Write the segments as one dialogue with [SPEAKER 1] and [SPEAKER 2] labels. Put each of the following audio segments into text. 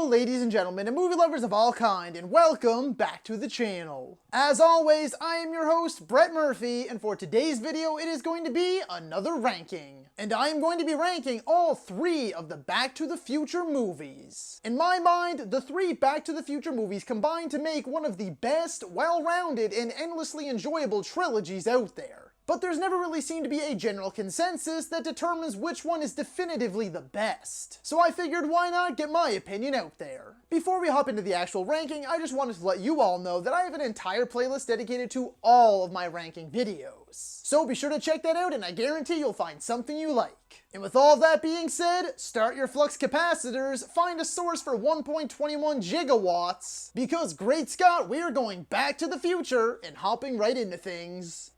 [SPEAKER 1] ladies and gentlemen, and movie lovers of all kind, and welcome back to the channel. As always, I am your host, Brett Murphy, and for today's video, it is going to be another ranking. And I am going to be ranking all 3 of the Back to the Future movies. In my mind, the 3 Back to the Future movies combine to make one of the best, well-rounded, and endlessly enjoyable trilogies out there. But there's never really seemed to be a general consensus that determines which one is definitively the best. So I figured why not get my opinion out there. Before we hop into the actual ranking, I just wanted to let you all know that I have an entire playlist dedicated to all of my ranking videos. So be sure to check that out and I guarantee you'll find something you like. And with all that being said, start your flux capacitors, find a source for 1.21 gigawatts, because great Scott, we are going back to the future and hopping right into things.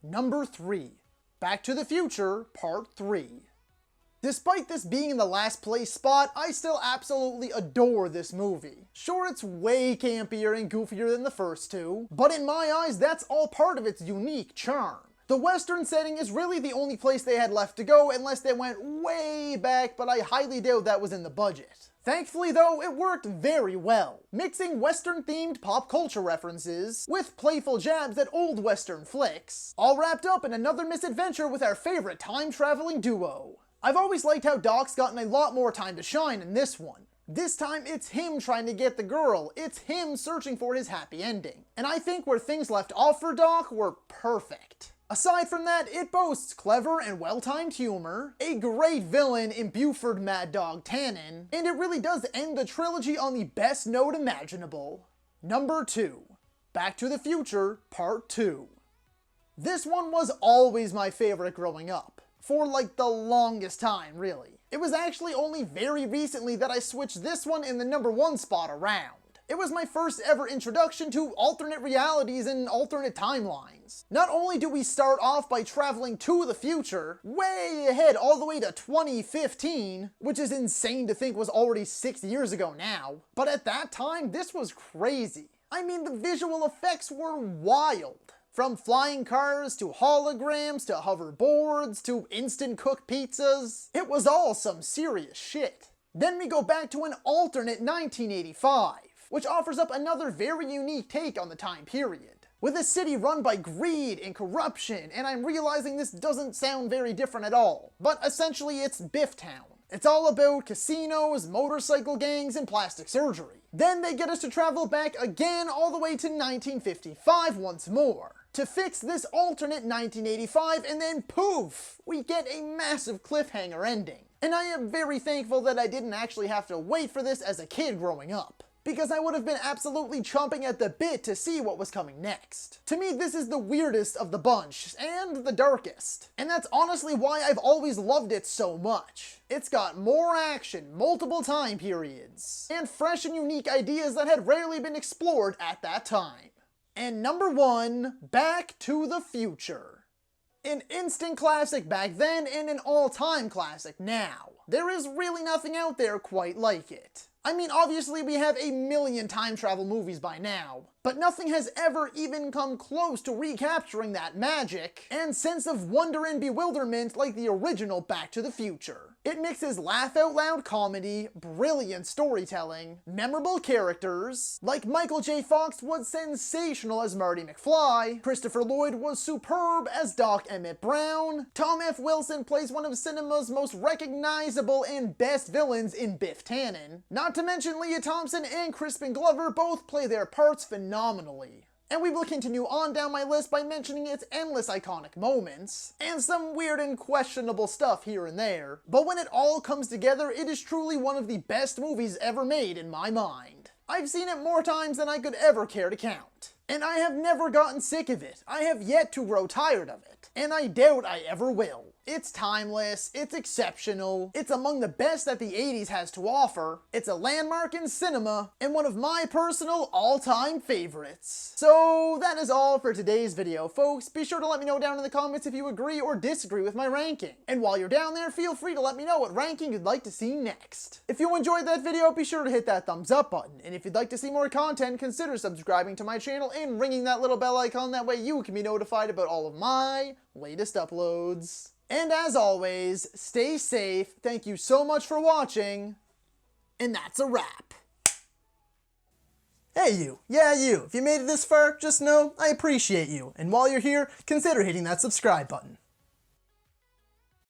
[SPEAKER 1] Number 3, Back to the Future Part 3. Despite this being in the last place spot, I still absolutely adore this movie. Sure, it's way campier and goofier than the first 2, but in my eyes, that's all part of its unique charm. The Western setting is really the only place they had left to go unless they went way back, but I highly doubt that was in the budget. Thankfully though, it worked very well, mixing Western-themed pop culture references with playful jabs at old Western flicks, all wrapped up in another misadventure with our favorite time-traveling duo. I've always liked how Doc's gotten a lot more time to shine in this one. This time, it's him trying to get the girl, it's him searching for his happy ending. And I think where things left off for Doc were perfect. Aside from that, it boasts clever and well-timed humor, a great villain in Buford Mad Dog Tannen, and it really does end the trilogy on the best note imaginable. Number 2, Back to the Future Part 2. This one was always my favorite growing up, for like the longest time, really. It was actually only very recently that I switched this one in the number 1 spot around. It was my first ever introduction to alternate realities and alternate timelines. Not only do we start off by traveling to the future, way ahead all the way to 2015, which is insane to think was already 6 years ago now, but at that time, this was crazy. I mean, the visual effects were wild. From flying cars to holograms to hoverboards to instant cook pizzas, it was all some serious shit. Then we go back to an alternate 1985. Which offers up another very unique take on the time period. With a city run by greed and corruption, and I'm realizing this doesn't sound very different at all, but essentially it's Bifftown. It's all about casinos, motorcycle gangs, and plastic surgery. Then they get us to travel back again all the way to 1955 once more, to fix this alternate 1985, and then poof, we get a massive cliffhanger ending. And I am very thankful that I didn't actually have to wait for this as a kid growing up, because I would have been absolutely chomping at the bit to see what was coming next. To me, this is the weirdest of the bunch, and the darkest. And that's honestly why I've always loved it so much. It's got more action, multiple time periods, and fresh and unique ideas that had rarely been explored at that time. And number 1, Back to the Future. An instant classic back then and an all-time classic now. There is really nothing out there quite like it. I mean, obviously we have a million time travel movies by now, but nothing has ever even come close to recapturing that magic and sense of wonder and bewilderment like the original Back to the Future. It mixes laugh-out-loud comedy, brilliant storytelling, memorable characters, like Michael J. Fox was sensational as Marty McFly, Christopher Lloyd was superb as Doc Emmett Brown, Tom F. Wilson plays one of cinema's most recognizable and best villains in Biff Tannen, not to mention Leah Thompson and Crispin Glover both play their parts phenomenally. And we will continue on down my list by mentioning its endless iconic moments, and some weird and questionable stuff here and there. But when it all comes together, it is truly one of the best movies ever made in my mind. I've seen it more times than I could ever care to count. And I have never gotten sick of it. I have yet to grow tired of it. And I doubt I ever will. It's timeless, it's exceptional, it's among the best that the 80s has to offer, it's a landmark in cinema, and one of my personal all-time favorites. So that is all for today's video, folks. Be sure to let me know down in the comments if you agree or disagree with my ranking. And while you're down there, feel free to let me know what ranking you'd like to see next. If you enjoyed that video, be sure to hit that thumbs up button, and if you'd like to see more content, consider subscribing to my channel and ringing that little bell icon, that way you can be notified about all of my latest uploads. And as always, stay safe, thank you so much for watching, and that's a wrap. Hey you, yeah you, if you made it this far, just know I appreciate you, and while you're here, consider hitting that subscribe button.